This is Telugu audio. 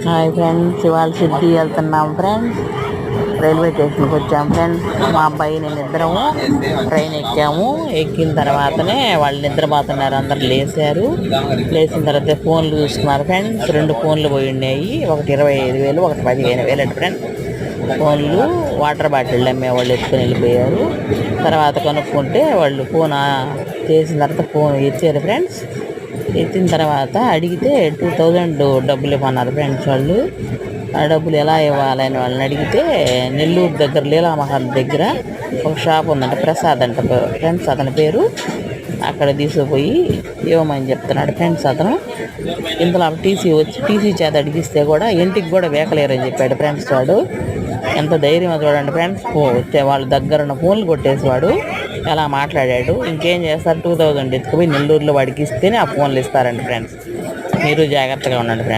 హాయ్ ఫ్రెండ్స్, ఇవాళ సిద్ధి వెళ్తున్నాం ఫ్రెండ్స్. రైల్వే స్టేషన్కి వచ్చాము ఫ్రెండ్స్. మా అబ్బాయి నేను ఇద్దరము ట్రైన్ ఎక్కాము. ఎక్కిన తర్వాతనే వాళ్ళు నిద్రపోతున్నారు, అందరు లేచారు. లేచిన తర్వాత ఫోన్లు చూస్తున్నారు ఫ్రెండ్స్. 2 ఫోన్లు పోయి ఉన్నాయి, ఒకటి 25,000 ఒకటి 15,000 అండి ఫ్రెండ్స్. ఫోన్లు వాటర్ బాటిల్ అమ్మే వాళ్ళు ఎత్తుకొని వెళ్ళిపోయారు. తర్వాత కనుక్కుంటే వాళ్ళు ఫోన్ చేసిన తర్వాత ఫోన్ ఎత్తారు ఫ్రెండ్స్. ఎత్తిన తర్వాత అడిగితే 2,000 డబ్బులు ఇవ్వన్నారు ఫ్రెండ్స్. వాళ్ళు ఆ డబ్బులు ఎలా ఇవ్వాలని వాళ్ళని అడిగితే, నెల్లూరు దగ్గర లీలామహల్ దగ్గర ఒక షాప్ ఉందంట, ప్రసాద్ అంట ఫ్రెండ్స్ అతని పేరు. అక్కడ తీసుకుపోయి ఇవ్వమని చెప్తున్నాడు ఫ్రెండ్స్ అతను. ఇంతలో టీసీ చేత అడిగిస్తే కూడా ఇంటికి కూడా వేకలేరని చెప్పాడు ఫ్రెండ్స్. వాడు ఎంత ధైర్యం చూడండి ఫ్రెండ్స్. వాళ్ళ దగ్గర ఉన్న ఫోన్లు కొట్టేసేవాడు. ఎలా మాట్లాడాడు. ఇంకేం చేస్తారు, 2,000 ఎత్తుకుపోయి నెల్లూరులో వాడికి ఇస్తేనే ఆ ఫోన్లు ఇస్తారండి ఫ్రెండ్స్. మీరు జాగ్రత్తగా ఉండండి ఫ్రెండ్స్.